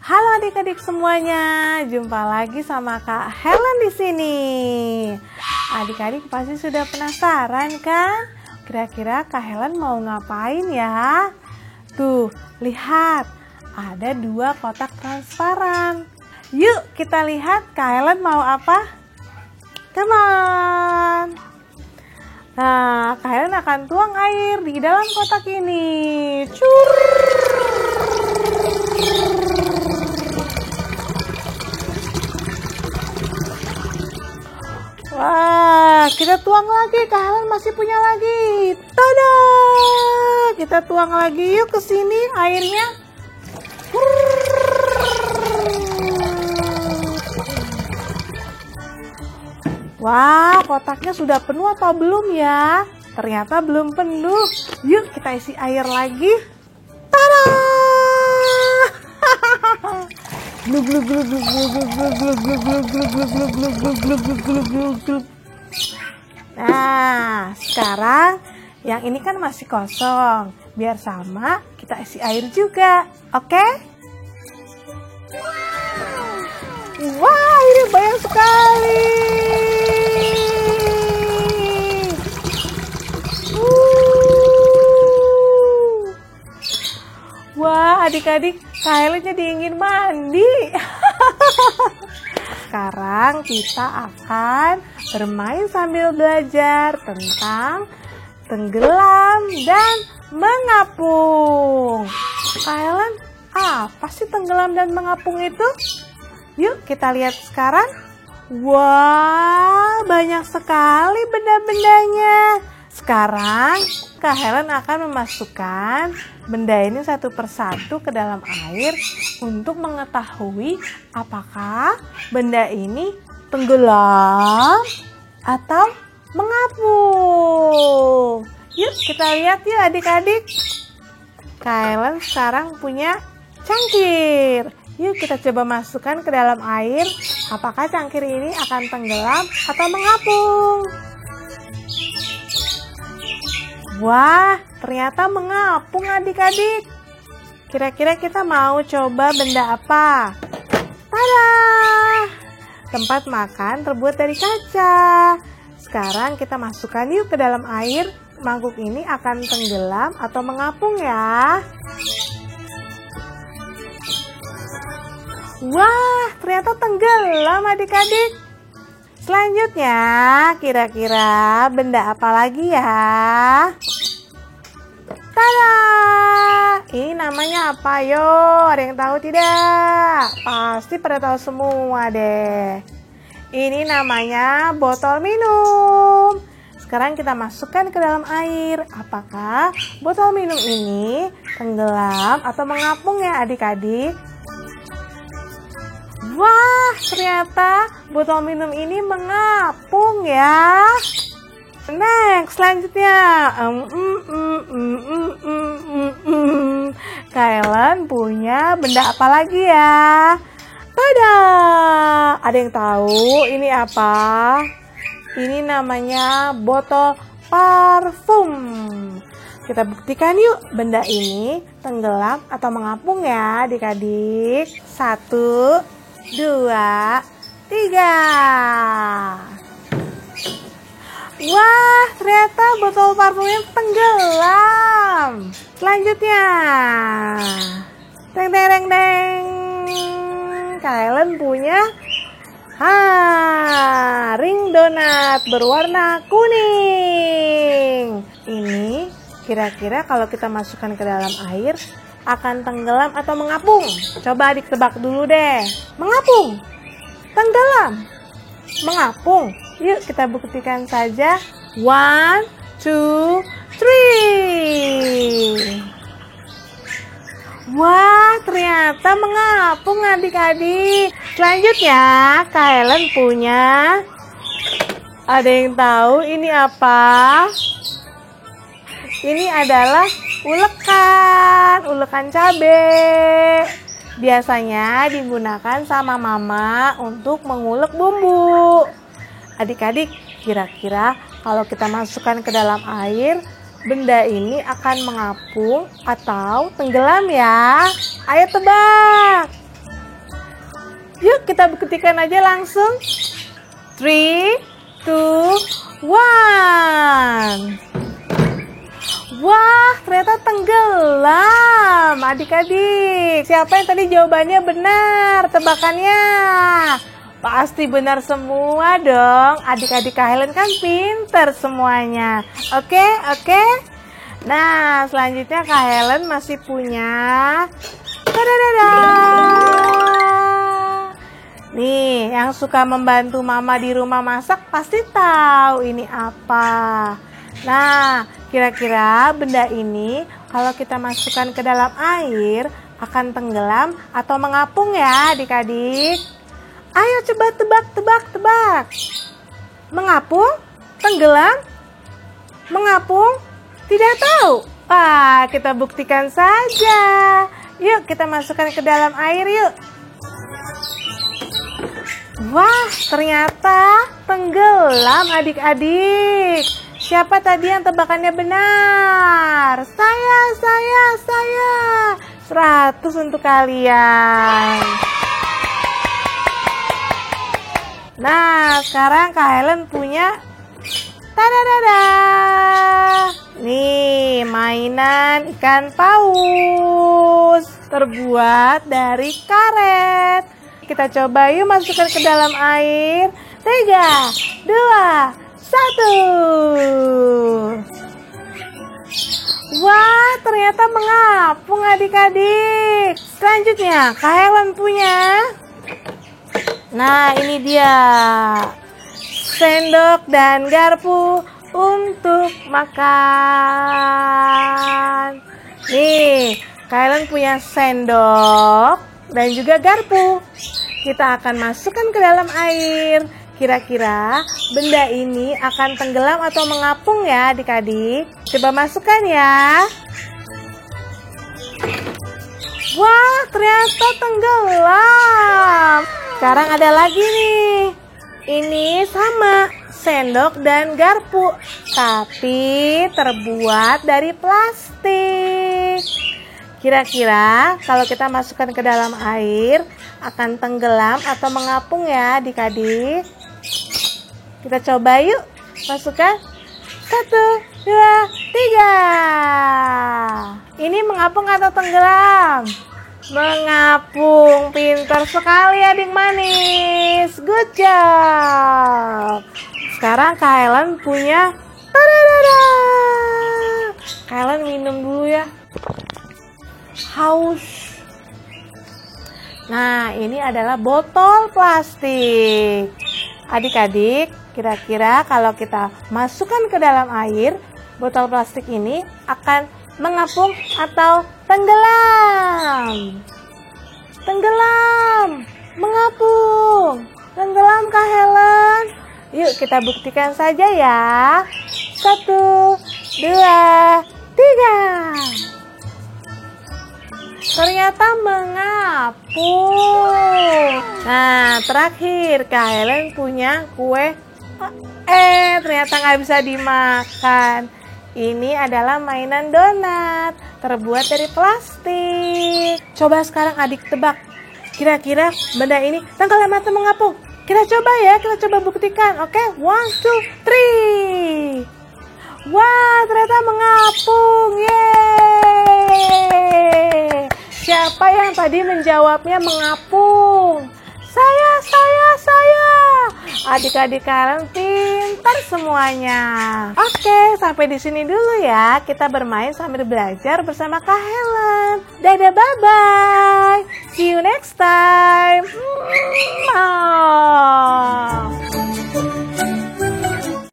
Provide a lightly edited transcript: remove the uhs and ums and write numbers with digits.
Halo adik-adik semuanya, jumpa lagi sama Kak Helen di sini. Adik-adik pasti sudah penasaran kan? Kira-kira Kak Helen mau ngapain ya? Tuh, lihat, ada 2 kotak transparan. Yuk kita lihat Kak Helen mau apa? Come on. Nah, Kak Helen akan tuang air di dalam kotak ini. Cur. Wah, kita tuang lagi. Kak Helen masih punya lagi. Tada! Kita tuang lagi yuk ke sini airnya. Wah, kotaknya sudah penuh atau belum ya? Ternyata belum penuh. Yuk kita isi air lagi. Tada! Nah, sekarang yang ini kan masih kosong. Biar sama, kita isi air juga. Oke? Wah, ini banyak sekali. Wah, adik-adik, Kak Helen jadi ingin mandi. Sekarang kita akan bermain sambil belajar tentang tenggelam dan mengapung. Kak Helen, apa sih tenggelam dan mengapung itu? Yuk kita lihat sekarang. Wah, banyak sekali benda-bendanya. Sekarang Kak Helen akan memasukkan benda ini satu persatu ke dalam air untuk mengetahui apakah benda ini tenggelam atau mengapung. Yuk kita lihat yuk adik-adik. Kak Helen sekarang punya cangkir. Yuk kita coba masukkan ke dalam air. Apakah cangkir ini akan tenggelam atau mengapung? Wah, ternyata mengapung adik-adik. Kira-kira kita mau coba benda apa? Tada! Tempat makan terbuat dari kaca. Sekarang kita masukkan yuk ke dalam air. Mangkuk ini akan tenggelam atau mengapung ya? Wah, ternyata tenggelam adik-adik. Selanjutnya, kira-kira benda apa lagi ya? Tada! Ini namanya apa yo? Ada yang tahu tidak? Pasti pada tahu semua deh. Ini namanya botol minum. Sekarang kita masukkan ke dalam air. Apakah botol minum ini tenggelam atau mengapung ya adik-adik? Wah, ternyata botol minum ini mengapung ya. Next, selanjutnya. Kak Helen punya benda apa lagi ya? Tada! Ada yang tahu ini apa? Ini namanya botol parfum. Kita buktikan yuk benda ini tenggelam atau mengapung ya adik-adik. 1, 2, 3. Wah, ternyata botol parfumnya tenggelam. Selanjutnya. Deng deng deng deng. Kak Helen punya ring donat berwarna kuning. Ini kira-kira kalau kita masukkan ke dalam air akan tenggelam atau mengapung? Coba adik tebak dulu deh. Mengapung, tenggelam, mengapung. Yuk kita buktikan saja. 1, 2, 3. Wah, ternyata mengapung adik-adik. Selanjutnya, Kak Helen punya. Ada yang tahu ini apa? Ini adalah ulekan cabai. Biasanya digunakan sama mama untuk mengulek bumbu. Adik-adik, kira-kira kalau kita masukkan ke dalam air, benda ini akan mengapung atau tenggelam ya? Ayo tebak. kita buktikan aja langsung. 3, 2, 1. Wah, ternyata tenggelam adik-adik. Siapa yang tadi jawabannya benar tebakannya? Pasti benar semua dong. Adik-adik Kak Helen kan pinter semuanya. Oke. Nah, selanjutnya Kak Helen masih punya. Nih, yang suka membantu mama di rumah masak pasti tahu ini apa. Nah, kira-kira benda ini kalau kita masukkan ke dalam air akan tenggelam atau mengapung ya adik-adik? Ayo coba tebak. Mengapung? Tenggelam? Mengapung? Tidak tahu? Kita buktikan saja. Yuk kita masukkan ke dalam air yuk. Wah, ternyata tenggelam adik-adik. Siapa tadi yang tebakannya benar? Saya. 100 untuk kalian. Nah, sekarang Kak Helen punya nih, mainan ikan paus terbuat dari karet. Kita coba yuk masukkan ke dalam air. 3, 2, 1. Wah, ternyata mengapung adik-adik. Selanjutnya, Kak Helen punya. Nah, ini dia. Sendok dan garpu untuk makan. Nih, Kak Helen punya sendok dan juga garpu. Kita akan masukkan ke dalam air. Kira-kira benda ini akan tenggelam atau mengapung ya adik-adik? Coba masukkan ya. Wah, ternyata tenggelam. Sekarang ada lagi nih. Ini sama, sendok dan garpu, tapi terbuat dari plastik. Kira-kira kalau kita masukkan ke dalam air akan tenggelam atau mengapung ya adik-adik? Kita coba yuk, masukkan. 1, 2, 3. Ini mengapung atau tenggelam? Mengapung. Pintar sekali adik manis. Good job. Sekarang Kak Helen punya. Kak Helen minum dulu ya. Haus. Nah, ini adalah botol plastik. Adik-adik, kira-kira kalau kita masukkan ke dalam air, botol plastik ini akan mengapung atau tenggelam? Tenggelam, mengapung, tenggelam Kak Helen. Yuk kita buktikan saja ya. 1, 2, 3. Ternyata mengapung. Nah, terakhir Kak Helen punya kue. Ternyata nggak bisa dimakan. Ini adalah mainan donat terbuat dari plastik. Coba sekarang adik tebak. Kira-kira benda ini tenggelam atau mengapung? Kita coba ya, kita coba buktikan. Oke, 1, 2, 3. Wah, ternyata mengapung. Yeay. Siapa yang tadi menjawabnya mengapung? Saya. Adik-adik kalian pintar semuanya. Oke, sampai di sini dulu ya. Kita bermain sambil belajar bersama Kak Helen. Dadah, bye-bye. See you next time.